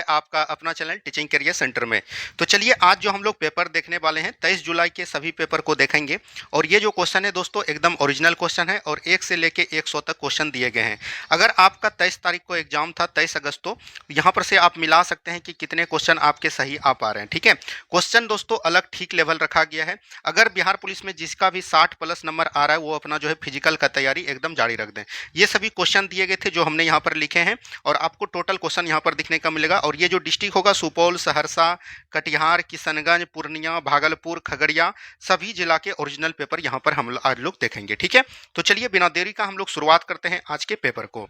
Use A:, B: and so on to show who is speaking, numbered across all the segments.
A: आपका अपना channel teaching career centre में। तो चलिए आज जो हम लोग पेपर देखने वाले हैं 23 जुलाई के सभी पेपर को देखेंगे। और ये जो क्वेश्चन है दोस्तों एकदम ओरिजिनल क्वेश्चन है और 1 से लेके 100 तक क्वेश्चन दिए गए हैं। अगर आपका 23 तारीख को एग्जाम था 23 अगस्त को, यहाँ पर से आप मिला सकते हैं कि कितने क्वेश्चन आपके सही आ पा रहे हैं। ठीक है, क्वेश्चन दोस्तों अलग ठीक लेवल रखा गया है। अगर बिहार पुलिस में जिसका भी 60 प्लस नंबर आ रहा है वो अपना जो है फिजिकल का तैयारी एकदम जारी रख दें। ये सभी क्वेश्चन दिए गए थे जो हमने यहाँ पर लिखे हैं और आपको टोटल क्वेश्चन यहाँ पर दिखने का मिलेगा। और ये जो डिस्ट्रिक्ट होगा सुपौल, सहरसा, कटिहार, किशनगंज, पूर्णिया, भागलपुर, खगड़िया, सभी जिला के ओरिजिनल पेपर यहाँ पर हम आज लोग देखेंगे। ठीक है, तो चलिए बिना देरी का हम लोग शुरुआत करते हैं आज के पेपर को।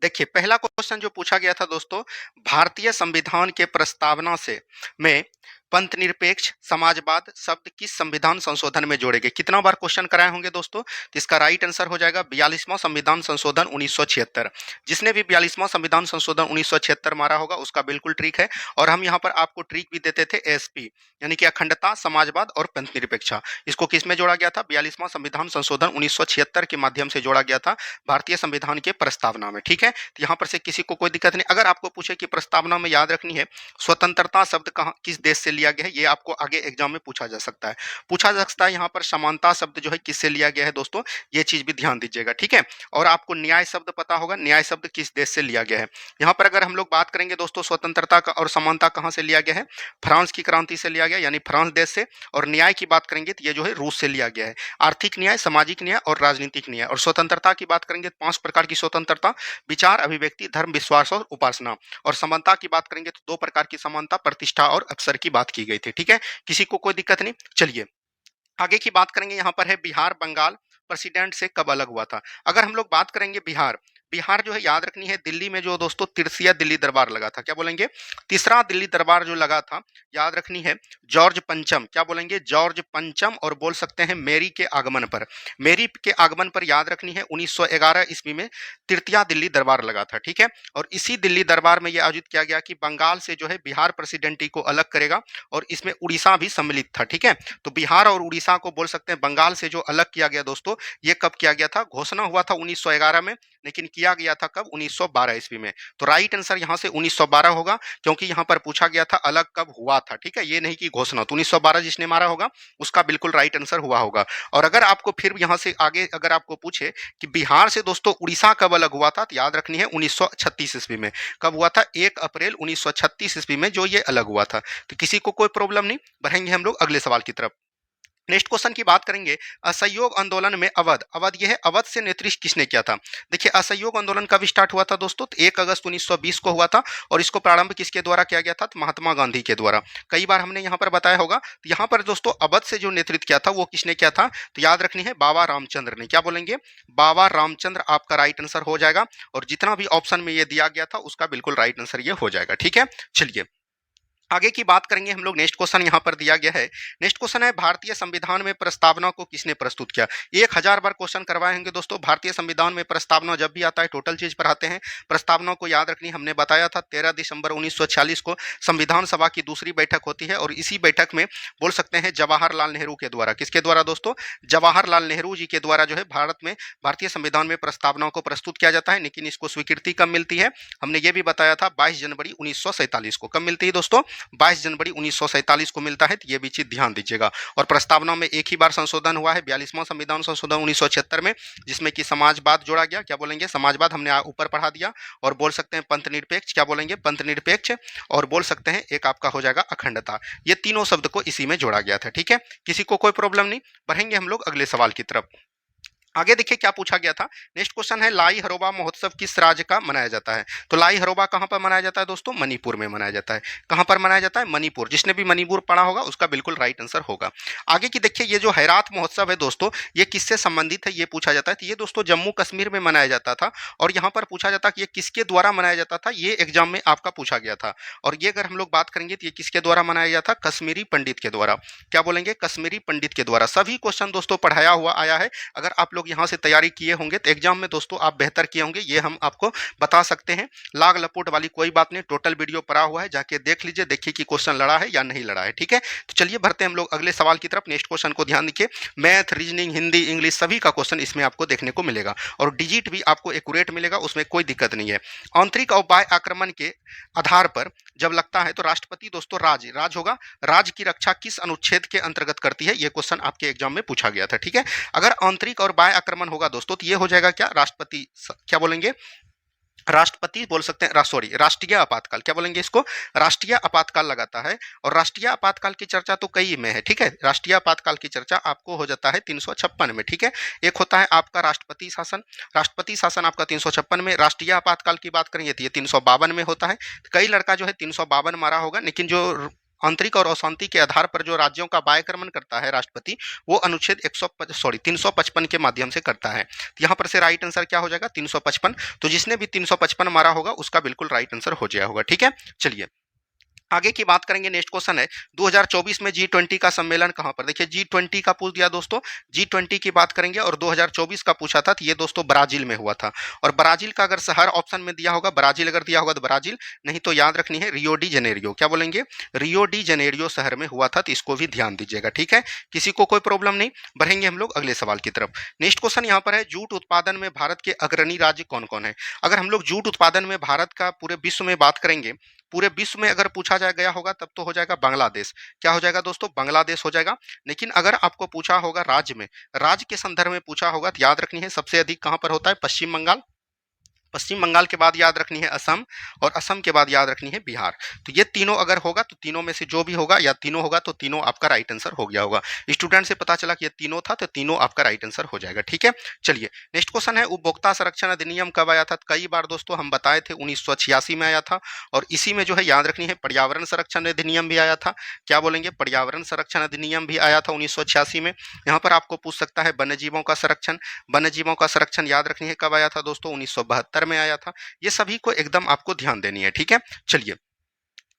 A: देखिए पहला क्वेश्चन जो पूछा गया था दोस्तों, भारतीय संविधान के प्रस्तावना से में पंथ निरपेक्ष समाजवाद शब्द किस संविधान संशोधन में जोड़े गए। कितना बार क्वेश्चन कराए होंगे दोस्तों, तो इसका राइट आंसर हो जाएगा 42वां संविधान संशोधन 1976। जिसने भी 42वां संविधान संशोधन 1976 मारा होगा उसका बिल्कुल ट्रिक है। और हम यहाँ पर आपको ट्रिक भी देते थे एसपी यानी कि अखंडता, समाजवाद और पंथ निरपेक्षा। इसको किस में जोड़ा गया था, 42वां संविधान संशोधन 1976 के माध्यम से जोड़ा गया था भारतीय संविधान के प्रस्तावना में। ठीक है, तो यहाँ पर से किसी को कोई दिक्कत नहीं। अगर आपको पूछे कि प्रस्तावना में याद रखनी है स्वतंत्रता शब्द कहाँ किस देश से लिया गया है, ये आपको आगे एग्जाम में पूछा जा सकता है। यहाँ पर समानता शब्द जो है किससे लिया गया है दोस्तों, ये चीज भी ध्यान दीजिएगा। ठीक है, और आपको न्याय शब्द पता होगा, न्याय शब्द किस देश से लिया गया है। यहाँ पर अगर हम लोग बात करेंगे दोस्तों स्वतंत्रता का और समानता कहाँ से लिया गया है, फ्रांस की क्रांति से लिया गया यानी फ्रांस देश से। और न्याय की बात करेंगे तो ये जो है रूस से लिया गया है। आर्थिक न्याय, सामाजिक न्याय और राजनीतिक न्याय। और स्वतंत्रता की बात करेंगे तो 5 प्रकार की स्वतंत्रता, विचार, अभिव्यक्ति, धर्म, विश्वास और उपासना। और समानता की बात करेंगे तो 2 प्रकार की समानता, प्रतिष्ठा और अवसर की बात की गई थी। ठीक है, किसी को कोई दिक्कत नहीं। चलिए आगे की बात करेंगे। यहाँ पर है बिहार बंगाल प्रेसिडेंट से कब अलग हुआ था। अगर हम लोग बात करेंगे बिहार जो है याद रखनी है, दिल्ली में जो दोस्तों तिरसिया दिल्ली दरबार लगा था, क्या बोलेंगे, तीसरा दिल्ली दरबार जो लगा था याद रखनी है जॉर्ज पंचम, क्या बोलेंगे जॉर्ज पंचम। और बोल सकते हैं मेरी के आगमन पर, मेरी के आगमन पर याद रखनी है 1911 ईस्वी में तृतीया दिल्ली दरबार लगा था। ठीक है, और इसी दिल्ली दरबार में यह आयोजित किया गया कि बंगाल से जो है बिहार प्रेसिडेंटी को अलग करेगा और इसमें उड़ीसा भी सम्मिलित था। ठीक है, तो बिहार और उड़ीसा को बोल सकते हैं बंगाल से जो अलग किया गया दोस्तों, ये कब किया गया था, घोषणा हुआ था 1911 में, लेकिन किया गया था कब, 1912 ईस्वी में। तो राइट आंसर यहां से 1912 होगा, क्योंकि यहां पर पूछा गया था अलग कब हुआ था। ठीक है, ये नहीं कि घोषणा। तो 1912 जिसने मारा होगा उसका बिल्कुल राइट आंसर हुआ होगा। और अगर आपको फिर यहां से आगे अगर आपको पूछे कि बिहार से दोस्तों उड़ीसा कब अलग हुआ था, तो याद रखनी है 1936 ईस्वी में। कब हुआ था, 1 अप्रैल 1936 ईस्वी में जो ये अलग हुआ था। तो किसी को कोई प्रॉब्लम नहीं। बढ़ेंगे हम लोग अगले सवाल की तरफ। नेक्स्ट क्वेश्चन की बात करेंगे, असहयोग आंदोलन में अवध ये है, अवध से नेतृत्व किसने किया था। देखिए असहयोग आंदोलन कब स्टार्ट हुआ था दोस्तों, तो 1 अगस्त 1920 को हुआ था। और इसको प्रारंभ किसके द्वारा किया गया था, तो महात्मा गांधी के द्वारा। कई बार हमने यहाँ पर बताया होगा। तो यहाँ पर दोस्तों अवध से जो नेतृत्व किया था वो किसने किया था, तो याद रखनी है बाबा रामचंद्र ने। क्या बोलेंगे, बाबा रामचंद्र आपका राइट आंसर हो जाएगा। और जितना भी ऑप्शन में ये दिया गया था उसका बिल्कुल राइट आंसर ये हो जाएगा। ठीक है, चलिए आगे की बात करेंगे हम लोग। नेक्स्ट क्वेश्चन यहाँ पर दिया गया है। नेक्स्ट क्वेश्चन है भारतीय संविधान में प्रस्तावना को किसने प्रस्तुत किया। 1000 बार क्वेश्चन करवाए होंगे दोस्तों। भारतीय संविधान में प्रस्तावना जब भी आता है टोटल चीज पढ़ाते हैं। प्रस्तावना को याद रखनी, हमने बताया था 13 दिसंबर 1946 को संविधान सभा की दूसरी बैठक होती है। और इसी बैठक में बोल सकते हैं जवाहरलाल नेहरू के द्वारा, किसके द्वारा दोस्तों, जवाहरलाल नेहरू जी के द्वारा जो है भारत में भारतीय संविधान में प्रस्तावना को प्रस्तुत किया जाता है। लेकिन इसको स्वीकृति कब मिलती है, हमने ये भी बताया था 22 जनवरी 1947 को। कब मिलती है दोस्तों, 22 जनवरी 1947 को मिलता है। तो ये भी चीज ध्यान दीजिएगा। और प्रस्तावना में एक ही बार संशोधन हुआ है, 42वां संविधान संशोधन 1976 में, जिसमें कि समाजवाद जोड़ा गया। क्या बोलेंगे, समाजवाद हमने ऊपर पढ़ा दिया। और बोल सकते हैं पंथ निरपेक्ष, क्या बोलेंगे पंथ निरपेक्ष। और बोल सकते हैं एक आपका हो जाएगा अखंडता। ये तीनों शब्द को इसी में जोड़ा गया था। ठीक है, किसी को कोई प्रॉब्लम नहीं। बढ़ेंगे हम लोग अगले सवाल की तरफ। आगे देखिए क्या पूछा गया था। नेक्स्ट क्वेश्चन है लाई हरोबा महोत्सव किस राज्य का मनाया जाता है। तो लाई हरोबा कहां पर मनाया जाता है दोस्तों, मणिपुर में मनाया जाता है। कहां पर मनाया जाता है, मणिपुर। जिसने भी मणिपुर पढ़ा होगा उसका बिल्कुल राइट आंसर होगा। आगे की देखिए ये जो हैरात महोत्सव है दोस्तों, ये किससे संबंधित है ये पूछा जाता है। तो ये दोस्तों जम्मू कश्मीर में मनाया जाता था। और यहाँ पर पूछा जाता कि ये किसके द्वारा मनाया जाता था, ये एग्जाम में आपका पूछा गया था। और ये अगर हम लोग बात करेंगे तो ये किसके द्वारा मनाया गया था, कश्मीरी पंडित के द्वारा। क्या बोलेंगे, कश्मीरी पंडित के द्वारा। सभी क्वेश्चन दोस्तों पढ़ाया हुआ आया है। अगर आप लोग लोग यहाँ से तैयारी किए होंगे तो एग्जाम में दोस्तों आप बेहतर किए होंगे, ये हम आपको बता सकते हैं। लाग लपोट वाली कोई बात नहीं, टोटल वीडियो पड़ा हुआ है, जाके देख लीजिए, देखिए कि क्वेश्चन लड़ा है या नहीं लड़ा है। ठीक है, तो चलिए बढ़ते हैं हम लोग अगले सवाल की तरफ। नेक्स्ट क्वेश्चन को ध्यान देखिए, मैथ, रीजनिंग, हिंदी, इंग्लिश सभी का क्वेश्चन इसमें आपको देखने को मिलेगा और डिजिट भी आपको एक्यूरेट मिलेगा, उसमें कोई दिक्कत नहीं है। आंतरिक और बाह्य आक्रमण के आधार पर जब लगता है तो राष्ट्रपति दोस्तों राज होगा। राज की रक्षा किस अनुच्छेद के अंतर्गत करती है, ये क्वेश्चन आपके एग्जाम में पूछा गया था। ठीक है, अगर आंतरिक और बाह्य आक्रमण होगा दोस्तों तो ये हो जाएगा क्या, राष्ट्रपति क्या बोलेंगे, राष्ट्रपति बोल सकते हैं, सॉरी राष्ट्रीय आपातकाल, क्या बोलेंगे इसको, राष्ट्रीय आपातकाल लगाता है। और राष्ट्रीय आपातकाल की चर्चा तो कई में है। ठीक है, राष्ट्रीय आपातकाल की चर्चा आपको हो जाता है 356 में। ठीक है, एक होता है आपका राष्ट्रपति शासन, राष्ट्रपति शासन आपका 356 में। राष्ट्रीय आपातकाल की बात करेंगे तो ये 352 में होता है। कई लड़का जो है 352 मारा होगा, लेकिन जो आंतरिक और अशांति के आधार पर जो राज्यों का बाह्यक्रमण करता है राष्ट्रपति, वो अनुच्छेद 355 के माध्यम से करता है। तो यहाँ पर से राइट आंसर क्या हो जाएगा, 355। तो जिसने भी 355 मारा होगा उसका बिल्कुल राइट आंसर हो गया होगा। ठीक है, चलिए आगे की बात करेंगे। नेक्स्ट क्वेश्चन है 2024 में G20 का सम्मेलन कहां पर, देखिए G20 का पूछ दिया दोस्तों, G20 की बात करेंगे और 2024 का पूछा था, तो ये दोस्तों ब्राजील में हुआ था। और ब्राजील का अगर शहर ऑप्शन में दिया होगा, ब्राजील अगर दिया होगा तो ब्राजील, नहीं तो याद रखनी है रियो डी जेनेरियो, क्या बोलेंगे, रियो डी जेनेरियो शहर में हुआ था, तो इसको भी ध्यान दीजिएगा। ठीक है, किसी को कोई प्रॉब्लम नहीं। बढ़ेंगे हम लोग अगले सवाल की तरफ। नेक्स्ट क्वेश्चन यहाँ पर है, जूट उत्पादन में भारत के अग्रणी राज्य कौन कौन है। अगर हम लोग जूट उत्पादन में भारत का पूरे विश्व में बात करेंगे, पूरे विश्व में अगर पूछा जा गया होगा तब तो हो जाएगा बांग्लादेश। क्या हो जाएगा दोस्तों, बांग्लादेश हो जाएगा। लेकिन अगर आपको पूछा होगा राज्य में, राज्य के संदर्भ में पूछा होगा तो याद रखनी है सबसे अधिक कहां पर होता है, पश्चिम बंगाल। पश्चिम बंगाल के बाद याद रखनी है असम, और असम के बाद याद रखनी है बिहार। तो ये तीनों अगर होगा तो तीनों में से जो भी होगा, या तीनों होगा तो तीनों आपका राइट आंसर हो गया होगा। स्टूडेंट से पता चला कि ये तीनों था तो तीनों आपका राइट आंसर हो जाएगा। ठीक है, चलिए नेक्स्ट क्वेश्चन है, उपभोक्ता संरक्षण अधिनियम कब आया था। कई बार दोस्तों हम बताए थे 1986 में आया था। और इसी में जो है याद रखनी है पर्यावरण संरक्षण अधिनियम भी आया था। क्या बोलेंगे, पर्यावरण संरक्षण अधिनियम भी आया था 1986 में। यहाँ पर आपको पूछ सकता है वन्य जीवों का संरक्षण, वन्य जीवों का संरक्षण याद रखनी है कब आया था दोस्तों, 1972 में आया था। ये सभी को एकदम आपको ध्यान देनी है। ठीक है, चलिए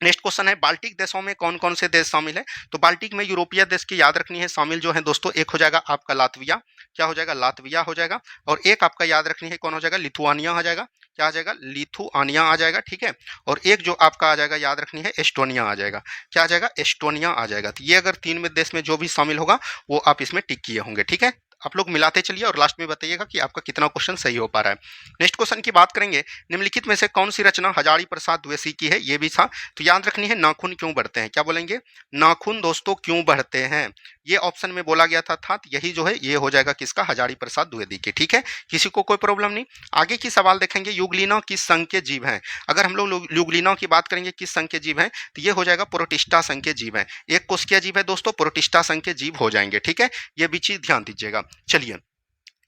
A: नेक्स्ट क्वेश्चन है, बाल्टिक देशों में कौन कौन से देश शामिल है। तो बाल्टिक में यूरोपीय देश की याद रखनी है शामिल जो है दोस्तों, एक हो जाएगा आपका लातविया, क्या हो जाएगा, लातविया हो जाएगा। और एक आपका याद रखनी है कौन हो जाएगा, लिथुआनिया आ जाएगा, क्या आ जाएगा, लिथुआनिया आ जाएगा। ठीक है, और एक जो आपका आ जाएगा याद रखनी है एस्टोनिया आ जाएगा, क्या आ जाएगा, एस्टोनिया आ जाएगा। तो ये अगर तीन में देश में जो भी शामिल होगा वो आप इसमें टिक किए होंगे। ठीक है, आप लोग मिलाते चलिए और लास्ट में बताइएगा कि आपका कितना क्वेश्चन सही हो पा रहा है। नेक्स्ट क्वेश्चन की बात करेंगे, निम्नलिखित में से कौन सी रचना हजारी प्रसाद द्विवेदी की है, ये भी था। तो याद रखनी है नाखून क्यों बढ़ते हैं, क्या बोलेंगे, नाखून दोस्तों क्यों बढ़ते हैं, ये ऑप्शन में बोला गया था तो यही जो है ये हो जाएगा किसका, हजारी प्रसाद द्विवेदी के। ठीक है, किसी को कोई प्रॉब्लम नहीं। आगे की सवाल देखेंगे, युगलिना किस संघ के जीव हैं। अगर हम लोग युगलिना की बात करेंगे किस संघ के जीव हैं, तो ये हो जाएगा प्रोटिस्टा संघ के जीव हैं। एक कोशिका जीव है दोस्तों, प्रोटिस्टा संघ के जीव हो जाएंगे। ठीक है, ये भी चीज ध्यान दीजिएगा। चलिए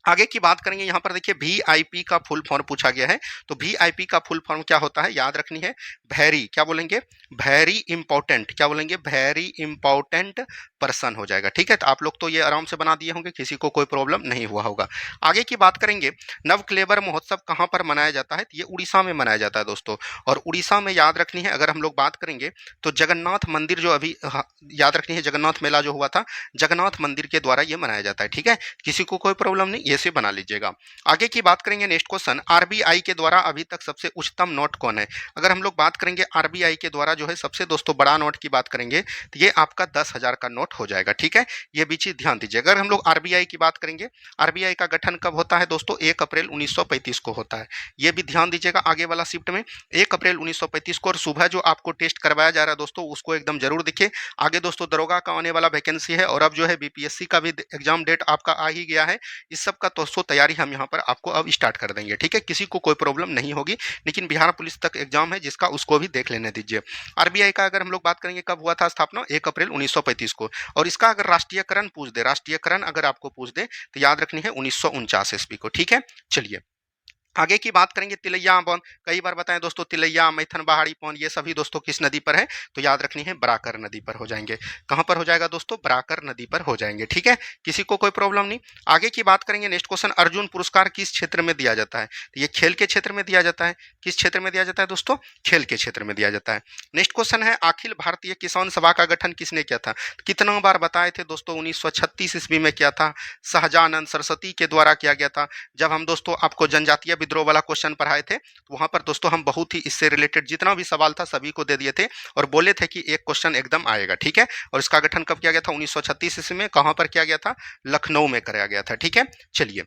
A: आगे की बात करेंगे, यहाँ पर देखिए वीआईपी का फुल फॉर्म पूछा गया है। तो वीआईपी का फुल फॉर्म क्या होता है, याद रखनी है वेरी, क्या बोलेंगे, वेरी इंपॉर्टेंट, क्या बोलेंगे, वेरी इंपॉर्टेंट पर्सन हो जाएगा। ठीक है, तो आप लोग तो ये आराम से बना दिए होंगे, किसी को कोई प्रॉब्लम नहीं हुआ होगा। आगे की बात करेंगे, नवक्लेबर महोत्सव कहाँ पर मनाया जाता है, तो ये उड़ीसा में मनाया जाता है दोस्तों। और उड़ीसा में याद रखनी है, अगर हम लोग बात करेंगे तो जगन्नाथ मंदिर जो अभी याद रखनी है, जगन्नाथ मेला जो हुआ था, जगन्नाथ मंदिर के द्वारा ये मनाया जाता है। ठीक है, किसी को कोई प्रॉब्लम नहीं, ये से बना लीजिएगा। आगे की बात करेंगे, नेक्स्ट क्वेश्चन, आरबीआई के द्वारा अभी तक सबसे उच्चतम नोट कौन है। अगर हम लोग बात करेंगे आरबीआई के द्वारा जो है सबसे दोस्तों बड़ा नोट की बात करेंगे तो ये आपका 10,000 का नोट हो जाएगा। ठीक है, ये भी चीज ध्यान दीजिए। अगर हम लोग आरबीआई की बात करेंगे, आरबीआई का गठन कब होता है दोस्तों, 1 अप्रैल 1935 को होता है। ये भी ध्यान दीजिएगा आगे वाला शिफ्ट में 1 अप्रैल 1935 को। और सुबह जो आपको टेस्ट करवाया जा रहा है दोस्तों उसको एकदम जरूर दिखे। आगे दोस्तों दरोगा का आने वाला वैकेंसी है, और अब जो है बीपीएससी का भी एग्जाम डेट आपका आ ही गया है। इस सब का दोस्तों तैयारी हम यहाँ पर आपको अब स्टार्ट कर देंगे। ठीक है, किसी को कोई प्रॉब्लम नहीं होगी। लेकिन बिहार पुलिस तक एग्जाम है जिसका, उसको भी देख लेने दीजिए। आरबीआई का अगर हम लोग बात करेंगे कब हुआ था स्थापना, 1 अप्रैल 1935 को। और इसका अगर राष्ट्रीयकरण पूछ दे, राष्ट्रीयकरण अगर आपको पूछ दे तो याद रखनी है 1949 ईस्वी को। ठीक है, चलिए आगे की बात करेंगे तिलैया बांध। कई बार बताएं दोस्तों, तिलैया, मैथन पहाड़ी बांध, ये सभी दोस्तों किस नदी पर है? तो याद रखनी है, बराकर नदी पर हो जाएंगे। कहां पर हो जाएगा दोस्तों? बराकर नदी पर हो जाएंगे। ठीक है, किसी को कोई प्रॉब्लम नहीं। आगे की बात करेंगे, नेक्स्ट क्वेश्चन, अर्जुन पुरस्कार किस क्षेत्र में दिया जाता है? तो ये खेल के क्षेत्र में दिया जाता है। किस क्षेत्र में दिया जाता है दोस्तों? खेल के क्षेत्र में दिया जाता है। नेक्स्ट क्वेश्चन है, अखिल भारतीय किसान सभा का गठन किसने किया था? कितना बार बताए थे दोस्तों? 1936 ईस्वी में किया था, शाहजहान सरस्वती के द्वारा किया गया था। जब हम दोस्तों आपको जनजातीय विद्रोह वाला क्वेश्चन पढ़ाए थे, तो वहां पर दोस्तों हम बहुत ही इससे रिलेटेड जितना भी सवाल था सभी को दे दिए थे और बोले थे कि एक क्वेश्चन एकदम आएगा। ठीक है, और इसका गठन कब किया गया था? 1936 ईस्वी में। कहां पर किया गया था? लखनऊ में कराया गया था। ठीक है, चलिए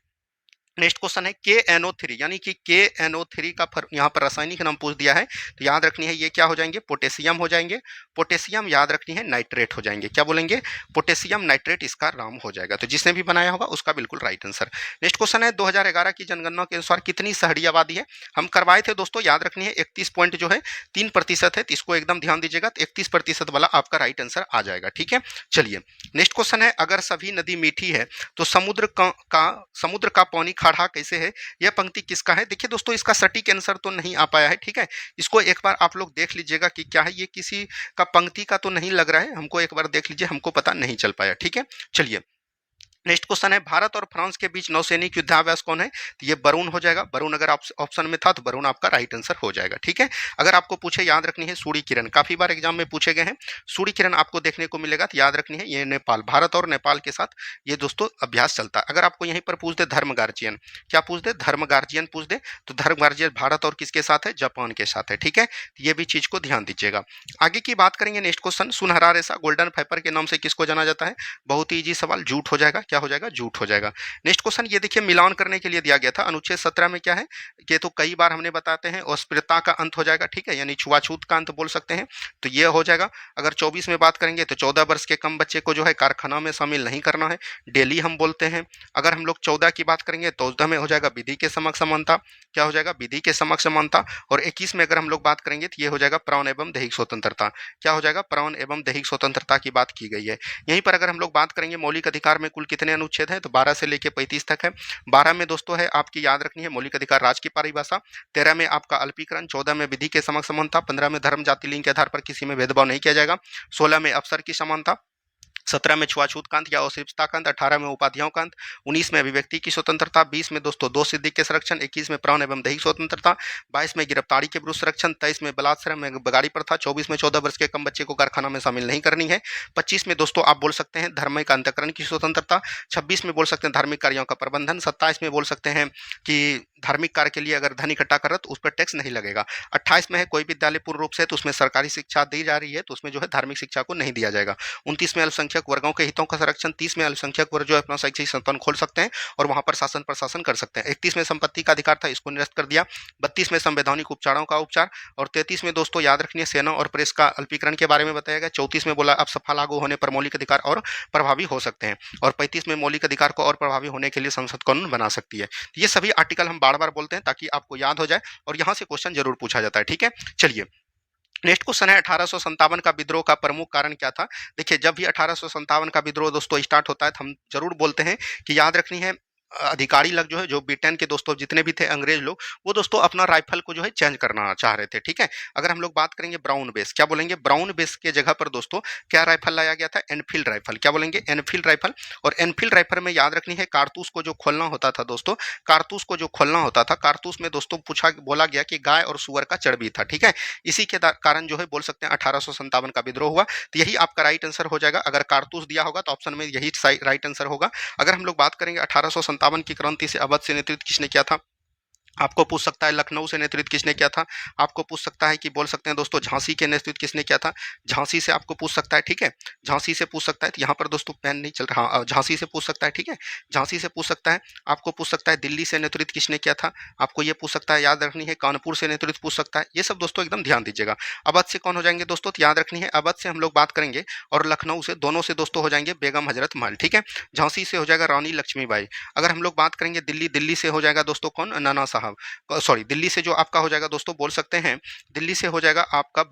A: नेक्स्ट क्वेश्चन है, KNO3 यानी कि KNO3 का यहाँ पर रासायनिक नाम पूछ दिया है, तो याद रखनी है ये क्या हो जाएंगे? पोटेशियम हो जाएंगे। पोटेशियम याद रखनी है नाइट्रेट हो जाएंगे। क्या बोलेंगे? पोटेशियम नाइट्रेट इसका नाम हो जाएगा। तो जिसने भी बनाया होगा उसका बिल्कुल राइट आंसर। नेक्स्ट क्वेश्चन है, 2011 की जनगणना के अनुसार कितनी शहरी आबादी है? हम करवाए थे दोस्तों, याद रखनी है 31 पॉइंट जो है 3% है, तो इसको एकदम ध्यान दीजिएगा। तो 31% वाला आपका राइट आंसर आ जाएगा। ठीक है, चलिए नेक्स्ट क्वेश्चन है, अगर सभी नदी मीठी है तो समुद्र का पानी खारा कैसे है? यह पंक्ति किसका है? देखिए दोस्तों, इसका सटीक आंसर तो नहीं आ पाया है। ठीक है, इसको एक बार आप लोग देख लीजिएगा कि क्या है, ये किसी का पंक्ति का तो नहीं लग रहा है। हमको एक बार देख लीजिए, हमको पता नहीं चल पाया। ठीक है, चलिए नेक्स्ट क्वेश्चन है, भारत और फ्रांस के बीच नौसैनिक युद्धाभ्यास कौन है? तो ये बरून हो जाएगा। बरून अगर आप ऑप्शन में था तो बरून आपका राइट आंसर हो जाएगा। ठीक है, अगर आपको पूछे, याद रखनी है सूर्य किरण, काफी बार एग्जाम में पूछे गए हैं। सूर्य किरण आपको देखने को मिलेगा, तो याद रखनी है ये नेपाल, भारत और नेपाल के साथ ये दोस्तों अभ्यास चलता है। अगर आपको यहीं पर पूछ दे धर्म गार्जियन, क्या पूछ दे? धर्म गार्जियन पूछ दे, तो धर्म गार्जियन भारत और किसके साथ है? जापान के साथ है। ठीक है, ये भी चीज को ध्यान दीजिएगा। आगे की बात करेंगे, नेक्स्ट क्वेश्चन, सुनहरा रेशा गोल्डन फाइबर के नाम से किसको जाना जाता है? बहुत ही ईजी सवाल, जूट हो जाएगा। क्या हो जाएगा? जूट हो जाएगा। नेक्स्ट क्वेश्चन, ये देखिए मिलान करने के लिए दिया गया था, अनुच्छेद 17 में क्या है? ये तो कई बार हमने बताते हैं, अस्पृश्यता का अंत हो जाएगा। ठीक है, यानी छुआछूत का अंत बोल सकते हैं, तो ये हो जाएगा। अगर 24 में बात करेंगे तो 14 वर्ष के कम बच्चे को जो है कारखाना में शामिल नहीं करना है, डेली हम बोलते हैं। अगर हम लोग 14 की बात करेंगे तो 14 में हो जाएगा विधि के समक्ष समानता। क्या हो जाएगा? विधि के समक्ष समानता। और 21 में अगर हम लोग बात करेंगे तो ये हो जाएगा प्राण एवं दैहिक स्वतंत्रता। क्या हो जाएगा? प्राण एवं दैहिक स्वतंत्रता की बात की गई है। यहीं पर अगर हम लोग बात करेंगे मौलिक अधिकार में कुल कितने अनुच्छेद हैं, तो 12 से लेकर 35 तक है। 12 में दोस्तों है आपकी, याद रखनी है, मौलिक अधिकार राज्य की परिभाषा। 13 में आपका अल्पीकरण। 14 में विधि के समक्ष समानता। 15 में धर्म जाति लिंग के आधार पर किसी में भेदभाव नहीं किया जाएगा। 16 में अवसर की समानता। 17 में छुआछूत का अंत या अस्पृश्यता का अंत। 18 में उपाधियों का अंत। 19 में अभिव्यक्ति की स्वतंत्रता। 20 में दोस्तों दो सिद्धि के संरक्षण। 21 में प्राण एवं दैहिक स्वतंत्रता। 22 में गिरफ्तारी के विरुद्ध संरक्षण। 23 में बलात्कार में बगाड़ी प्रथा। 24 में 14 वर्ष के कम बच्चे को कारखाना में शामिल नहीं करनी है। 25 में दोस्तों आप बोल सकते हैं धार्मिक अंतःकरण की स्वतंत्रता। 26 में बोल सकते हैं धार्मिक कार्यों का प्रबंधन। 27 में बोल सकते हैं कि धार्मिक कार्य के लिए अगर धन इकट्ठा कर रहा तो उस पर टैक्स नहीं लगेगा। 28 में है कोई विद्यालय पूर्ण रूप से तो उसमें सरकारी शिक्षा दी जा रही है तो उसमें जो है धार्मिक शिक्षा को नहीं दिया जाएगा। 29 में अल्पसंख्यक वर्गों के हितों का संरक्षण। 30 में अल्पसंख्यक वर्ग जो है अपना शैक्षिक संस्थान खोल सकते हैं और वहां पर शासन प्रशासन कर सकते हैं। 31 में संपत्ति का अधिकार था, इसको निरस्त कर दिया। 32 में संवैधानिक उपचारों का उपचार। और 33 में दोस्तों याद रखनी सेना और प्रेस का अल्पीकरण के बारे में बताया गया। 34 में बोला अब सफा लागू होने पर मौलिक अधिकार और प्रभावी हो सकते हैं। और 35 में मौलिक अधिकार को और प्रभावी होने के लिए संसद कानून बना सकती है। ये सभी आर्टिकल हम बार बार बोलते हैं ताकि आपको याद हो जाए और यहाँ से क्वेश्चन जरूर पूछा जाता है। ठीक है, चलिए नेक्स्ट क्वेश्चन है, 1857 का विद्रोह का प्रमुख कारण क्या था? देखिए जब भी 1857 का विद्रोह दोस्तों स्टार्ट होता है तो हम जरूर बोलते हैं कि याद रखनी है अधिकारी लोग जो है, जो ब्रिटेन के दोस्तों जितने भी थे अंग्रेज लोग, वो दोस्तों अपना राइफल को जो है चेंज करना चाह रहे थे। ठीक है, अगर हम लोग बात करेंगे ब्राउन बेस, क्या बोलेंगे? ब्राउन बेस के जगह पर दोस्तों क्या राइफल लाया गया था? Enfield rifle. क्या बोलेंगे? Enfield rifle. और एनफील्ड राइफल में याद रखनी है कारतूस को जो खोलना होता था दोस्तों, कारतूस को जो खोलना होता था, कारतूस में दोस्तों बोला गया कि गाय और सुअर का चर्बी था। ठीक है, इसी के कारण जो है बोल सकते हैं 1857 का विद्रोह हुआ। तो यही आपका राइट आंसर हो जाएगा। अगर कारतूस दिया होगा तो ऑप्शन में यही राइट आंसर होगा। अगर हम लोग बात करेंगे 1857 की क्रांति से अवध से नेतृत्व किसने किया था? आपको पूछ सकता है लखनऊ से नेतृत्व किसने किया था? आपको पूछ सकता है कि बोल सकते हैं दोस्तों झांसी के नेतृत्व किसने किया था? झांसी से आपको पूछ सकता है। ठीक है, झांसी से पूछ सकता है। तो यहाँ पर दोस्तों पेन नहीं चल रहा, झांसी से पूछ सकता है। ठीक है, झांसी से पूछ सकता है। आपको पूछ सकता है दिल्ली से नेतृत्व किसने किया था? आपको ये पूछ सकता है, याद रखनी है कानपुर से नेतृत्व पूछ सकता है। ये सब दोस्तों एकदम ध्यान दीजिएगा। अवध से कौन हो जाएंगे दोस्तों? तो याद रखनी है अवध से हम लोग बात करेंगे और लखनऊ से, दोनों से दोस्तों हो जाएंगे बेगम हजरत महल। ठीक है, झांसी से हो जाएगा रानी लक्ष्मीबाई। अगर हम लोग बात करेंगे दिल्ली से हो जाएगा दोस्तों कौन? नाना साहब, सॉरी दिल्ली से जो आपका हो जाएगा दोस्तों बोल सकते हैं, दिल्ली से हो जाएगा आपका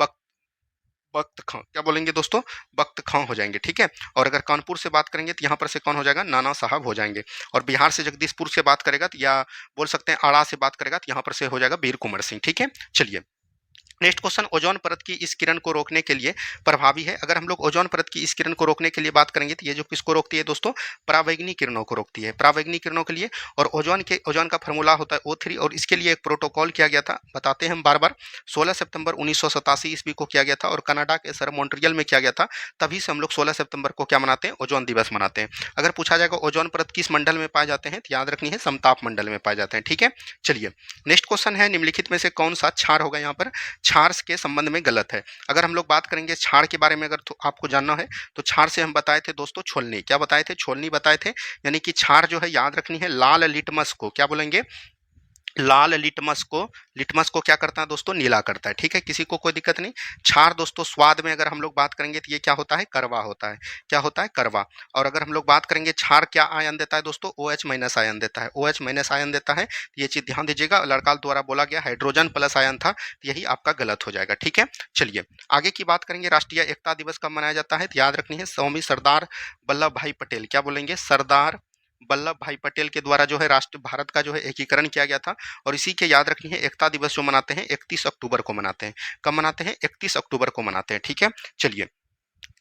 A: बख्त खां, क्या बोलेंगे दोस्तों, बख्त खां हो जाएंगे। ठीक है, और अगर कानपुर से बात करेंगे तो यहाँ पर से कौन हो जाएगा, नाना साहब हो जाएंगे। और बिहार से जगदीशपुर से बात करेगा तो या बोल सकते हैं आड़ा से बात करेगा तो यहाँ पर से हो जाएगा वीर कुंवर सिंह। ठीक है, चलिए नेक्स्ट क्वेश्चन, ओजोन परत की इस किरण को रोकने के लिए प्रभावी है। अगर हम लोग ओजोन परत की इस किरण को रोकने के लिए बात करेंगे तो ये जो किसको रोकती है दोस्तों, परावैंगनी किरणों को रोकती है, परावैंगनी किरणों के लिए। और ओजोन का फॉर्मूला होता है O3 और इसके लिए एक प्रोटोकॉल किया गया था, बताते हैं हम बार बार। 16 सितंबर 1987 ईस्वी को किया गया था और कनाडा के शहर मॉन्ट्रियल में किया गया था। तभी से हम लोग 16 सितंबर को क्या मनाते हैं, ओजोन दिवस मनाते हैं। अगर पूछा जाएगा ओजोन परत किस मंडल में पाए जाते हैं तो याद रखनी है समताप मंडल में पाए जाते हैं। ठीक है, चलिए नेक्स्ट क्वेश्चन है, निम्नलिखित में से कौन सा क्षार होगा यहाँ पर, क्षार के संबंध में गलत है। अगर हम लोग बात करेंगे क्षार के बारे में, अगर तो आपको जानना है तो क्षार से हम बताए थे दोस्तों छोलनी, क्या बताए थे, छोलनी बताए थे। यानी कि क्षार जो है याद रखनी है लाल लिटमस को, क्या बोलेंगे, लाल लिटमस को क्या करता है दोस्तों, नीला करता है। ठीक है, किसी को कोई दिक्कत नहीं। क्षार दोस्तों स्वाद में अगर हम लोग बात करेंगे तो ये क्या होता है, करवा होता है, क्या होता है, करवा। और अगर हम लोग बात करेंगे क्षार क्या आयन देता है दोस्तों, OH माइनस आयन देता है, OH माइनस आयन देता है। ये चीज ध्यान दीजिएगा, लड़का द्वारा बोला गया हाइड्रोजन प्लस आयन था, तो यही आपका गलत हो जाएगा। ठीक है, चलिए आगे की बात करेंगे, राष्ट्रीय एकता दिवस कब मनाया जाता है तो याद रखनी है स्वामी सरदार वल्लभ भाई पटेल, क्या बोलेंगे, सरदार वल्लभ भाई पटेल के द्वारा जो है राष्ट्र भारत का जो है एकीकरण किया गया था। और इसी के याद रखनी है एकता दिवस जो मनाते हैं 31 अक्टूबर को मनाते हैं। कब मनाते हैं, 31 अक्टूबर को मनाते हैं। ठीक है, चलिए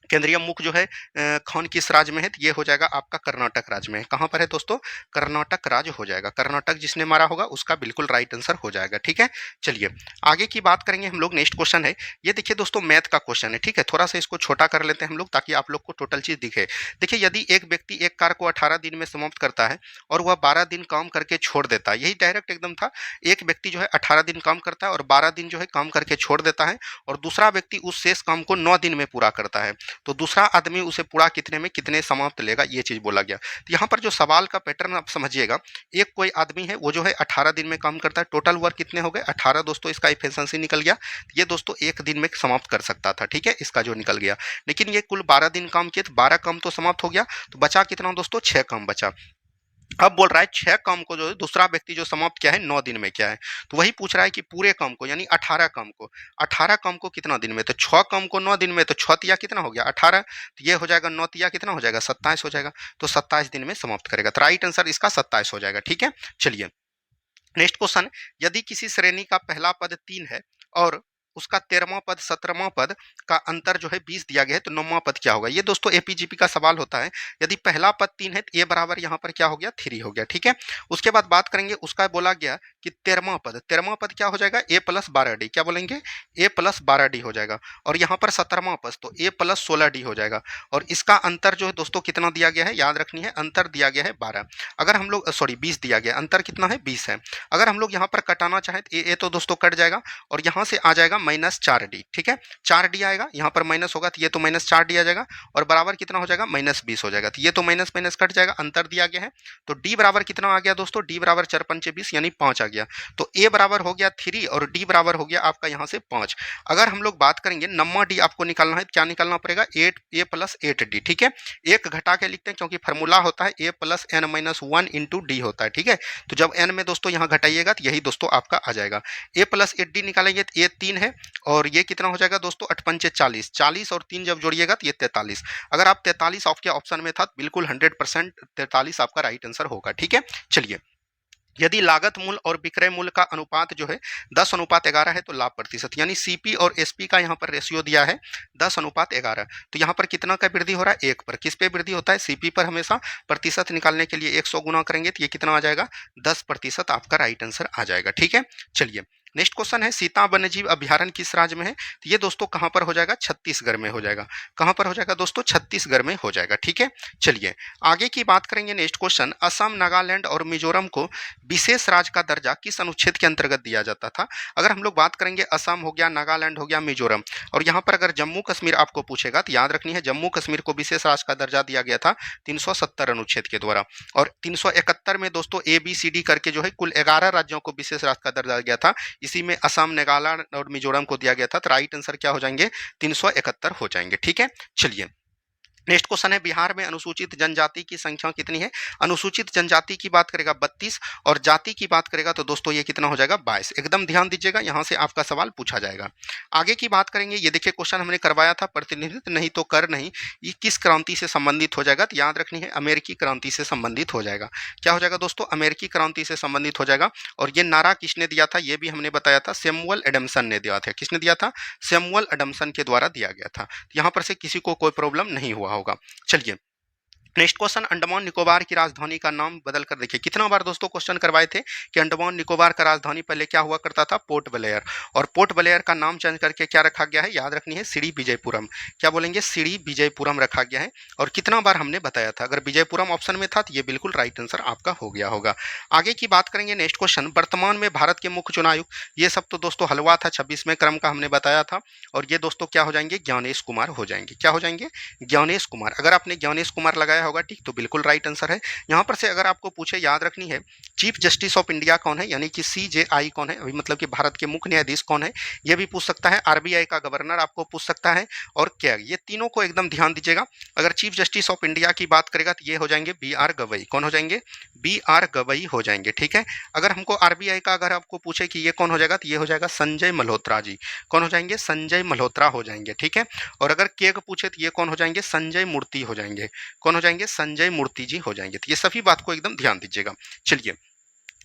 A: केंद्रीय मुख जो है कौन किस राज्य में है तो ये हो जाएगा आपका कर्नाटक राज्य में है। कहाँ पर है दोस्तों, कर्नाटक राज्य हो जाएगा। कर्नाटक जिसने मारा होगा उसका बिल्कुल राइट आंसर हो जाएगा। ठीक है, चलिए आगे की बात करेंगे हम लोग। नेक्स्ट क्वेश्चन है, ये देखिए दोस्तों मैथ का क्वेश्चन है। ठीक है, थोड़ा सा इसको छोटा कर लेते हैं हम लोग ताकि आप लोग को टोटल चीज दिखे। देखिए यदि एक व्यक्ति एक कार को 18 दिन में समाप्त करता है और वह 12 दिन काम करके छोड़ देता है, यही डायरेक्ट एकदम था। एक व्यक्ति जो है 18 दिन काम करता है और 12 दिन जो है काम करके छोड़ देता है और दूसरा व्यक्ति उस शेष काम को 9 दिन में पूरा करता है, तो दूसरा आदमी उसे पूरा कितने में कितने समाप्त लेगा, ये चीज बोला गया। तो यहाँ पर जो सवाल का पैटर्न आप समझिएगा, एक कोई आदमी है वो जो है 18 दिन में काम करता है, टोटल वर्क कितने हो गए 18 दोस्तों, इसका एफिशिएंसी निकल गया। ये दोस्तों एक दिन में समाप्त कर सकता था। ठीक है, इसका जो निकल गया, लेकिन ये कुल 12 दिन काम किए तो 12 काम तो समाप्त हो गया, तो बचा कितना दोस्तों, 6 काम बचा। अब बोल रहा है 6 काम को जो है दूसरा व्यक्ति जो समाप्त किया है 9 दिन में किया है, तो वही पूछ रहा है कि पूरे काम को यानी 18 काम को कितना दिन में, तो 6 काम को 9 दिन में, तो 6 तिया कितना हो गया 18, तो ये हो जाएगा 9 तिया कितना हो जाएगा 27 हो जाएगा, तो 27 दिन में समाप्त करेगा। तो राइट आंसर इसका 27 हो जाएगा। ठीक है, चलिए नेक्स्ट क्वेश्चन, यदि किसी श्रेणी का पहला पद 3 है और उसका 13वां पद 17वां पद का अंतर जो है 20 दिया गया है, तो 9वां पद क्या होगा। ये दोस्तों एपीजीपी का सवाल होता है। यदि पहला पद 3 है तो ए बराबर यहाँ पर क्या हो गया 3 हो गया। ठीक है, उसके बाद बात करेंगे, उसका बोला गया कि 13वां पद क्या हो जाएगा ए प्लस 12D, क्या बोलेंगे ए प्लस 12D हो जाएगा। और यहाँ पर 17वां पद तो ए प्लस 16D हो जाएगा। और इसका अंतर जो है दोस्तों कितना दिया गया है, याद रखनी है अंतर दिया गया है 12। अगर हम लोग सॉरी 20 दिया गया, अंतर कितना है 20 है। अगर हम लोग यहाँ पर कटाना चाहें तो ए तो दोस्तों कट जाएगा और यहाँ से आ जाएगा -4D। ठीक है, 4D आएगा, यहाँ पर माइनस होगा तो ये तो -4D आ जाएगा और बराबर कितना हो जाएगा -20 हो जाएगा। तो ये तो माइनस माइनस कट जाएगा, अंतर दिया गया है। तो डी बराबर कितना आ गया दोस्तों, डी बराबर 4 पंचे 20 यानी 5 आ गया। तो ए बराबर हो गया 3 और डी बराबर हो गया आपका यहाँ से 5। अगर हम लोग बात करेंगे नम्मा डी आपको निकालना है, क्या निकालना पड़ेगा 8 ए प्लस 8D। ठीक है, एक घटा के लिखते हैं क्योंकि फॉर्मूला होता है A plus N minus 1 into D होता है। ठीक है, तो जब एन में दोस्तों यहाँ घटाइएगा तो यही दोस्तों आपका आ जाएगा। ए प्लस 8D निकालेंगे तो ए 3 है और ये कितना हो जाएगा दोस्तों 8 पंचे 40, 40 और 3 जब जोड़िएगा तो ये 43। अगर आप 43 आपके ऑप्शन में था तो बिल्कुल 100% 43 आपका राइट आंसर होगा। ठीक है, चलिए यदि लागत मूल्य और विक्रय मूल्य का अनुपात जो है 10:11 है तो लाभ प्रतिशत, यानी सीपी और एसपी का यहाँ पर रेशियो दिया है 10:11, तो यहाँ पर कितना का वृद्धि हो रहा है 1 पर। किस पे वृद्धि होता है, सीपी पर। हमेशा प्रतिशत निकालने के लिए 100 गुना करेंगे तो ये कितना आ जाएगा 10% आपका राइट आंसर आ जाएगा। ठीक है, चलिए नेक्स्ट क्वेश्चन है, सीता वन्यजीव अभ्यारण्य किस राज्य में है, तो ये दोस्तों कहाँ पर हो जाएगा, छत्तीसगढ़ में हो जाएगा। कहाँ पर हो जाएगा दोस्तों, छत्तीसगढ़ में हो जाएगा। ठीक है, चलिए आगे की बात करेंगे। नेक्स्ट क्वेश्चन, असम, नागालैंड और मिजोरम को विशेष राज्य का दर्जा किस अनुच्छेद के अंतर्गत दिया जाता था। अगर हम लोग बात करेंगे असम हो गया, नागालैंड हो गया, मिजोरम, और यहाँ पर अगर जम्मू कश्मीर आपको पूछेगा तो याद रखनी है जम्मू कश्मीर को विशेष राज्य का दर्जा दिया गया था 370 अनुच्छेद के द्वारा। और 371 में दोस्तों ABCD करके जो है कुल 11 राज्यों को विशेष राज्य का दर्जा दिया था। इसी में असम, नागालैंड और मिजोरम को दिया गया था। तो राइट आंसर क्या हो जाएंगे 371 हो जाएंगे। ठीक है, चलिए नेक्स्ट क्वेश्चन है बिहार में अनुसूचित जनजाति की संख्या कितनी है। अनुसूचित जनजाति की बात करेगा 32 और जाति की बात करेगा तो दोस्तों ये कितना हो जाएगा 22। एकदम ध्यान दीजिएगा, यहाँ से आपका सवाल पूछा जाएगा। आगे की बात करेंगे, ये देखिए क्वेश्चन हमने करवाया था, प्रतिनिधित्व नहीं तो कर नहीं, ये किस क्रांति से संबंधित हो जाएगा, तो याद रखनी है अमेरिकी क्रांति से संबंधित हो जाएगा। क्या हो जाएगा दोस्तों, अमेरिकी क्रांति से संबंधित हो जाएगा। और ये नारा किसने दिया था, ये भी हमने बताया था, सैमुअल एडम्सन ने दिया था। किसने दिया था, सैमुअल एडम्सन के द्वारा दिया गया था। यहाँ पर से किसी को कोई प्रॉब्लम नहीं हुआ होगा। चलिए नेक्स्ट क्वेश्चन, अंडमान निकोबार की राजधानी का नाम बदल कर देखिए। कितना बार दोस्तों क्वेश्चन करवाए थे कि अंडमान निकोबार का राजधानी पहले क्या हुआ करता था, पोर्ट ब्लेयर, और पोर्ट ब्लेयर का नाम चेंज करके क्या रखा गया है, याद रखनी है सिरी विजयपुरम। क्या बोलेंगे, सिरी विजयपुरम रखा गया है। और कितना बार हमने बताया था, अगर विजयपुरम ऑप्शन में था तो ये बिल्कुल राइट आंसर आपका हो गया होगा। आगे की बात करेंगे, नेक्स्ट क्वेश्चन, वर्तमान में भारत के मुख्य चुनाव आयुक्त, ये सब तो दोस्तों हलवा था, 26वें क्रम का हमने बताया था। और ये दोस्तों क्या हो जाएंगे, ज्ञानेश कुमार हो जाएंगे। क्या हो जाएंगे, ज्ञानेश कुमार। अगर आपने ज्ञानेश कुमार लगाया होगा ठीक, तो बिल्कुल राइट आंसर है। यहाँ पर से अगर आपको पूछे, याद रखनी है चीफ जस्टिस ऑफ इंडिया कौन है, यानी कि CJI कौन है, अभी मतलब कि भारत के मुख्य न्यायाधीश कौन है, ये भी पूछ सकता है। RBI का गवर्नर आपको पूछ सकता है। और क्या, ये तीनों को एकदम ध्यान दीजिएगा। अगर चीफ जस्टिस ऑफ इंडिया की बात करेगा तो ये हो जाएंगे BR गवई। कौन हो जाएंगे, BR गवई हो जाएंगे। ठीक है। अगर हमको RBI का अगर आपको पूछे कि ये कौन हो जाएगा, तो ये हो जाएगा संजय मल्होत्रा जी। कौन हो जाएंगे, संजय मल्होत्रा हो जाएंगे। ठीक है। और अगर के पूछे तो ये कौन हो जाएंगे, संजय मूर्ति हो जाएंगे। कौन हो जाएंगे, संजय मूर्ति जी हो जाएंगे। तो ये सभी बात को एकदम ध्यान दीजिएगा। चलिए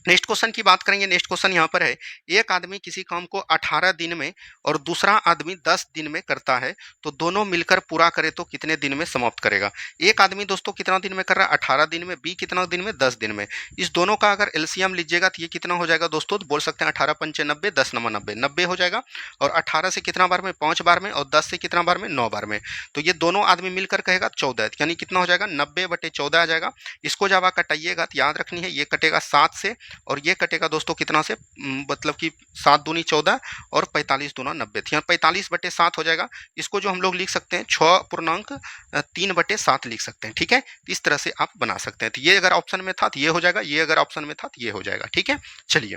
A: नेक्स्ट क्वेश्चन की बात करेंगे। नेक्स्ट क्वेश्चन यहाँ पर है, एक आदमी किसी काम को 18 दिन में और दूसरा आदमी 10 दिन में करता है, तो दोनों मिलकर पूरा करे तो कितने दिन में समाप्त करेगा। एक आदमी दोस्तों कितना दिन में कर रहा है, 18 दिन में, बी कितना दिन में, 10 दिन में। इस दोनों का अगर एलसीएम लीजिएगा तो ये कितना हो जाएगा दोस्तों, तो बोल सकते हैं 18 पंचे 90, 10 नवा 90, 90 हो जाएगा। और 18 से कितना बार में, 5 बार में, और 10 से कितना बार में, 9 बार में। तो ये दोनों आदमी मिलकर कहेगा 14, यानी कितना हो जाएगा, 90/14 आ जाएगा। इसको जब आप कटाइएगा तो याद रखनी है ये कटेगा 7 से, और ये कटेगा दोस्तों कितना से, मतलब कि 7 दूनी 14 और 45 दूना 90, यहाँ 45/7 हो जाएगा। इसको जो हम लोग लिख सकते हैं 6.3/7 लिख सकते हैं। ठीक है। इस तरह से आप बना सकते हैं। तो ये अगर ऑप्शन में था तो ये हो जाएगा, ये अगर ऑप्शन में था तो ये हो जाएगा। ठीक है। चलिए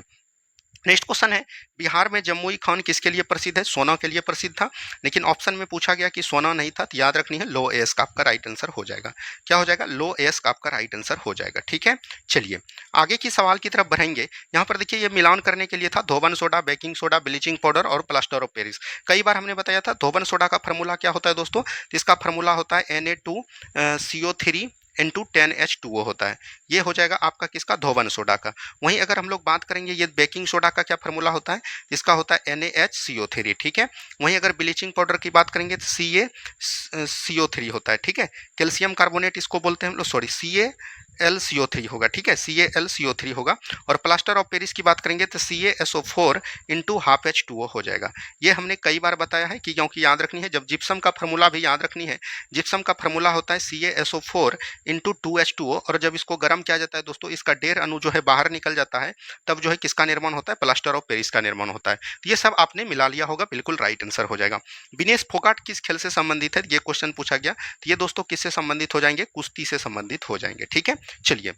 A: नेक्स्ट क्वेश्चन है, बिहार में जमुई खान किसके लिए प्रसिद्ध है, सोना के लिए प्रसिद्ध था। लेकिन ऑप्शन में पूछा गया कि सोना नहीं था, तो याद रखनी है लो एस का आपका राइट आंसर हो जाएगा। क्या हो जाएगा, लो एस का आपका राइट आंसर हो जाएगा। ठीक है। चलिए आगे की सवाल की तरफ बढ़ेंगे। यहाँ पर देखिए ये मिलान करने के लिए था धोबन soda, baking soda, bleaching powder और प्लास्टर ऑफ पेरिस। कई बार हमने बताया था धोबन सोडा का फॉर्मूला क्या होता है दोस्तों, तो इसका फॉर्मूला होता है Na2CO3 इंटू 10H2O होता है। ये हो जाएगा आपका किसका, धोबन सोडा का। वहीं अगर हम लोग बात करेंगे ये बेकिंग सोडा का क्या फॉर्मूला होता है, इसका होता है NaHCO3। ठीक है। वहीं अगर ब्लीचिंग पाउडर की बात करेंगे तो CaCO3 होता है। ठीक है। कैल्शियम कार्बोनेट इसको बोलते हैं हम लोग, सॉरी CaLCO3 होगा। ठीक है, CaLCO3 होगा। और प्लास्टर ऑफ पेरिस की बात करेंगे तो CaSO4 इंटू हाफ H2O हो जाएगा। ये हमने कई बार बताया है कि क्योंकि याद रखनी है, जब जिप्सम का फॉर्मूला भी याद रखनी है, जिप्सम का फॉर्मूला होता है CaSO4 इंटू 2H2O, और जब इसको गर्म किया जाता है दोस्तों, इसका डेढ़ अणु जो है बाहर निकल जाता है, तब जो है किसका निर्माण होता है, प्लास्टर ऑफ पेरिस का निर्माण होता है। तो ये सब आपने मिला लिया होगा, बिल्कुल राइट आंसर हो जाएगा। विनेश फोगाट किस खेल से संबंधित है, ये क्वेश्चन पूछा गया। तो ये दोस्तों किससे संबंधित हो जाएंगे, कुश्ती से संबंधित हो जाएंगे। ठीक है। चलिए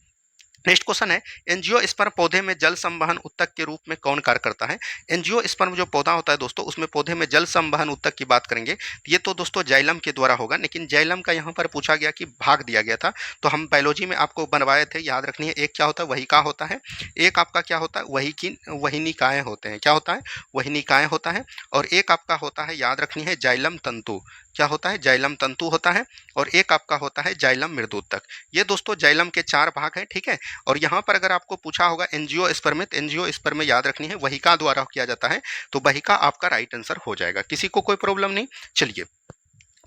A: नेक्स्ट क्वेश्चन है, एंजियोस्पर्म पौधे में जल संवहन उत्तक के रूप में कौन कार्य करता है। एंजियोस्पर्म जो पौधा होता है दोस्तों, उसमें पौधे में जल संवहन उत्तक की बात करेंगे, ये तो दोस्तों जाइलम के द्वारा होगा। लेकिन जाइलम का यहाँ पर पूछा गया कि भाग दिया गया था, तो हम बायोलॉजी में आपको बनवाए थे, याद रखनी है। एक क्या होता है, वहिका होता है, एक आपका क्या होता है, वहिनिकाएँ होते हैं। क्या होता है, वहिनिकाएँ होता है। और एक आपका होता है, याद रखनी है, जाइलम तंतु। क्या होता है, जाइलम तंतु होता है। और एक आपका होता है जाइलम मृदुतक। ये दोस्तों जाइलम के 4 भाग हैं। ठीक है। और यहाँ पर अगर आपको पूछा होगा एंजियोस्पर्म में, तो एंजियोस्पर्म में याद रखनी है वहिका द्वारा किया जाता है, तो वहिका आपका राइट आंसर हो जाएगा। किसी को कोई प्रॉब्लम नहीं। चलिए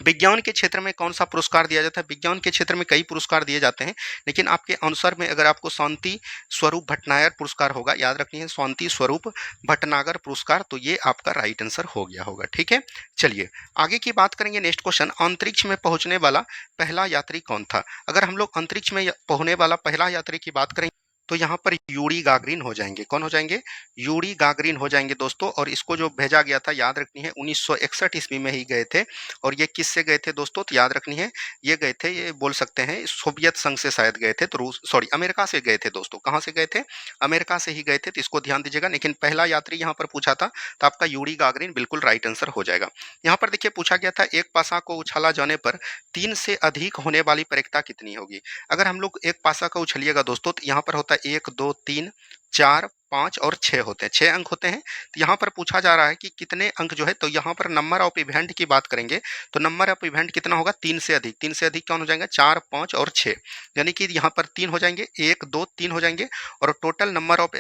A: विज्ञान के क्षेत्र में कौन सा पुरस्कार दिया जाता है। विज्ञान के क्षेत्र में कई पुरस्कार दिए जाते हैं, लेकिन आपके आंसर में अगर आपको शांति स्वरूप भटनागर पुरस्कार होगा, याद रखनी है शांति स्वरूप भटनागर पुरस्कार, तो ये आपका राइट आंसर हो गया होगा। ठीक है। चलिए आगे की बात करेंगे। नेक्स्ट क्वेश्चन, अंतरिक्ष में पहुंचने वाला पहला यात्री कौन था। अगर हम लोग अंतरिक्ष में पहुंचने वाला पहला यात्री की बात करेंगे, तो यहाँ पर यूरी गागरिन हो जाएंगे। कौन हो जाएंगे? यूरी गागरिन हो जाएंगे दोस्तों। और इसको जो भेजा गया था, याद रखनी है, 1961 ईस्वी में ही गए थे। और ये किससे गए थे दोस्तों? तो याद रखनी है, ये गए थे, ये बोल सकते हैं सोवियत संघ से शायद गए थे, तो रूस, सॉरी, अमेरिका से गए थे दोस्तों। कहाँ से गए थे? अमेरिका से ही गए थे, तो इसको ध्यान दीजिएगा। लेकिन पहला यात्री यहाँ पर पूछा था, तो आपका यूरी गागरिन बिल्कुल राइट आंसर हो जाएगा। यहाँ पर देखिए पूछा गया था, एक पासा को उछाला जाने पर 3 से अधिक होने वाली परिक्ता कितनी होगी? अगर हम लोग एक पासा का उछलिएगा दोस्तों, तो यहाँ पर होता है 1 2 3 4 5 और 6 होते हैं, 6 अंक होते हैं। तो यहाँ पर पूछा जा रहा है कि कितने अंक जो है, तो यहाँ पर नंबर ऑफ इवेंट की बात करेंगे, तो नंबर ऑफ इवेंट कितना होगा? 3 से अधिक। 3 से अधिक कौन हो जाएगा? 4 5 और 6, यानी कि यहाँ पर 3 हो जाएंगे, 1 2 3 हो जाएंगे। और टोटल नंबर ऑफ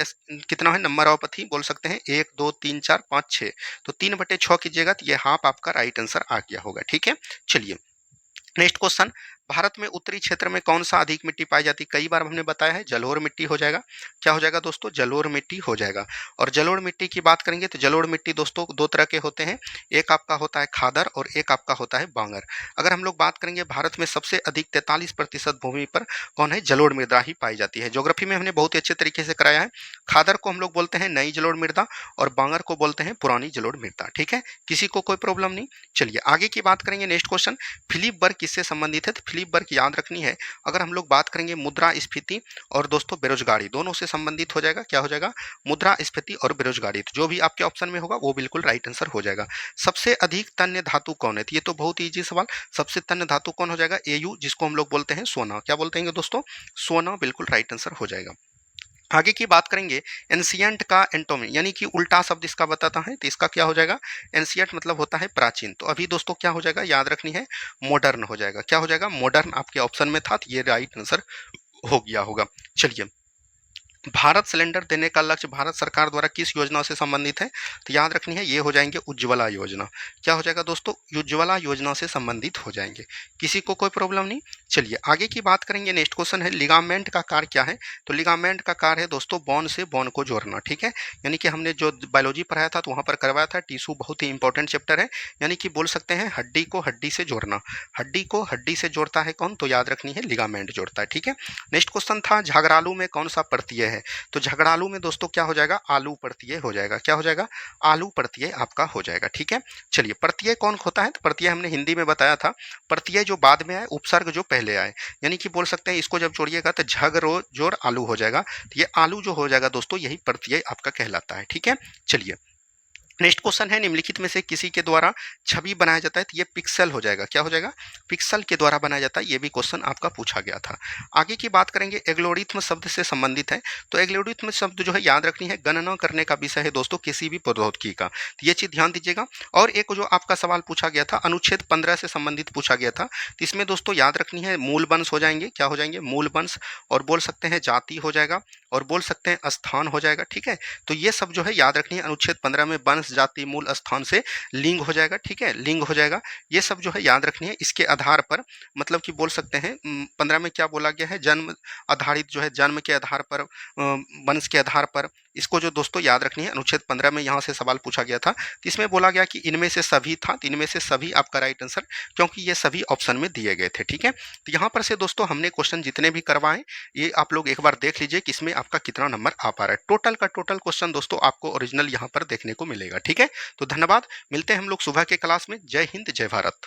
A: कितना है? नंबर ऑफ थी बोल सकते हैं 1 2 3 4 5 6, तो 3/6 कीजिएगा, तो ये हाफ आपका राइट आंसर आ गया होगा। ठीक है, चलिए नेक्स्ट क्वेश्चन। भारत में उत्तरी क्षेत्र में कौन सा अधिक मिट्टी पाई जाती है? कई बार हमने बताया है, जलोढ़ मिट्टी हो जाएगा। क्या हो जाएगा दोस्तों? जलोढ़ मिट्टी हो जाएगा। और जलोढ़ मिट्टी की बात करेंगे तो जलोढ़ मिट्टी दोस्तों दो तरह के होते हैं, एक आपका होता है खादर और एक आपका होता है बांगर। अगर हम लोग बात करेंगे, भारत में सबसे अधिक 43% भूमि पर कौन है? जलोढ़ मृदा ही पाई जाती है। ज्योग्राफी में हमने बहुत ही अच्छे तरीके से कराया है। खादर को हम लोग बोलते हैं नई जलोढ़ मृदा, और बांगर को बोलते हैं पुरानी जलोढ़ मृदा। ठीक है, किसी को कोई प्रॉब्लम नहीं। चलिए आगे की बात करेंगे। नेक्स्ट क्वेश्चन, फिलिप वर्ग किससे संबंधित है? तो फिलिप वर्ग याद रखनी है, अगर हम लोग बात करेंगे मुद्रास्फीति और दोस्तों बेरोजगारी, दोनों से संबंधित हो जाएगा। क्या हो जाएगा? मुद्रास्फीति और बेरोजगारी। तो जो भी आपके ऑप्शन में होगा वो बिल्कुल राइट आंसर हो जाएगा। सबसे अधिक तन्य धातु कौन है? तो ये तो बहुत इजी सवाल। सबसे तन्य धातु कौन हो जाएगा? एयू, जिसको हम लोग बोलते हैं सोना। क्या बोलते हैं दोस्तों? सोना बिल्कुल राइट आंसर हो जाएगा। आगे की बात करेंगे, एंशियंट का एंटोमी, यानी कि उल्टा शब्द इसका बताता है, तो इसका क्या हो जाएगा? एंशियंट मतलब होता है प्राचीन। तो अभी दोस्तों क्या हो जाएगा? याद रखनी है, मॉडर्न हो जाएगा। क्या हो जाएगा? मॉडर्न आपके ऑप्शन में था, तो ये राइट आंसर हो गया होगा। चलिए, भारत सिलेंडर देने का लक्ष्य भारत सरकार द्वारा किस योजना से संबंधित है? तो याद रखनी है, ये हो जाएंगे उज्ज्वला योजना। क्या हो जाएगा दोस्तों? उज्ज्वला योजना से संबंधित हो जाएंगे। किसी को कोई प्रॉब्लम नहीं। चलिए आगे की बात करेंगे। नेक्स्ट क्वेश्चन है, लिगामेंट का कार्य क्या है? तो लिगामेंट का कार्य है दोस्तों बोन से बोन को जोड़ना। ठीक है, यानी कि हमने जो बायोलॉजी पढ़ाया था तो वहाँ पर करवाया था, टिश्यू बहुत ही इंपॉर्टेंट चैप्टर है। यानी कि बोल सकते हैं हड्डी को हड्डी से जोड़ना। हड्डी को हड्डी से जोड़ता है कौन? तो याद रखनी है, लिगामेंट जोड़ता है। ठीक है, नेक्स्ट क्वेश्चन था, झगड़ालू में कौन सा प्रत्यय है? तो झगड़ालू में दोस्तों क्या हो जाएगा? आलू प्रत्यय हो जाएगा। क्या हो जाएगा? आलू प्रत्यय आपका हो जाएगा। ठीक है, चलिए प्रत्यय कौन होता है? तो प्रत्यय हमने हिंदी में बताया था, प्रत्यय जो बाद में आए, उपसर्ग जो पहले आए, यानी कि बोल सकते हैं इसको जब जोड़िएगा तो झग रो जोड़ आलू हो जाएगा। तो ये आलू जो हो जाएगा दोस्तों, यही प्रत्यय आपका कहलाता है। ठीक है, चलिए नेक्स्ट क्वेश्चन है, निम्नलिखित में से किसी के द्वारा छवि बनाया जाता है? तो ये पिक्सल हो जाएगा। क्या हो जाएगा? पिक्सल के द्वारा बनाया जाता है। ये भी क्वेश्चन आपका पूछा गया था। आगे की बात करेंगे, एल्गोरिथ्म शब्द से संबंधित है। तो एल्गोरिथ्म शब्द जो है याद रखनी है, गणना करने का विषय है दोस्तों किसी भी प्रौद्योगिकी का। तो ये चीज ध्यान दीजिएगा। और एक जो आपका सवाल पूछा गया था, अनुच्छेद 15 से संबंधित पूछा गया था, तो इसमें दोस्तों याद रखनी है, मूल वंश हो जाएंगे। क्या हो जाएंगे? मूल वंश। और बोल सकते हैं जाति हो जाएगा, और बोल सकते हैं स्थान हो जाएगा। ठीक है, तो ये सब जो है याद रखनी है, अनुच्छेद 15 में वंश जाति मूल स्थान से लिंग हो जाएगा। ठीक है, लिंग हो जाएगा। ये सब जो है याद रखनी है। इसके आधार पर मतलब कि बोल सकते हैं 15 में क्या बोला गया है? जन्म आधारित जो है, जन्म के आधार पर, वंश के आधार पर, इसको जो दोस्तों याद रखनी है, अनुच्छेद 15 में यहाँ से सवाल पूछा गया था, तो इसमें बोला गया कि इनमें से सभी था, तो इनमें से सभी आपका राइट आंसर, क्योंकि ये सभी ऑप्शन में दिए गए थे। ठीक है, तो यहाँ पर से दोस्तों हमने क्वेश्चन जितने भी करवाए, ये आप लोग एक बार देख लीजिए कि इसमें आपका कितना नंबर आ पा रहा है। टोटल का टोटल क्वेश्चन दोस्तों आपको ओरिजिनल यहाँ पर देखने को मिलेगा। ठीक है, तो धन्यवाद, मिलते हैं हम लोग सुबह के क्लास में। जय हिंद, जय भारत।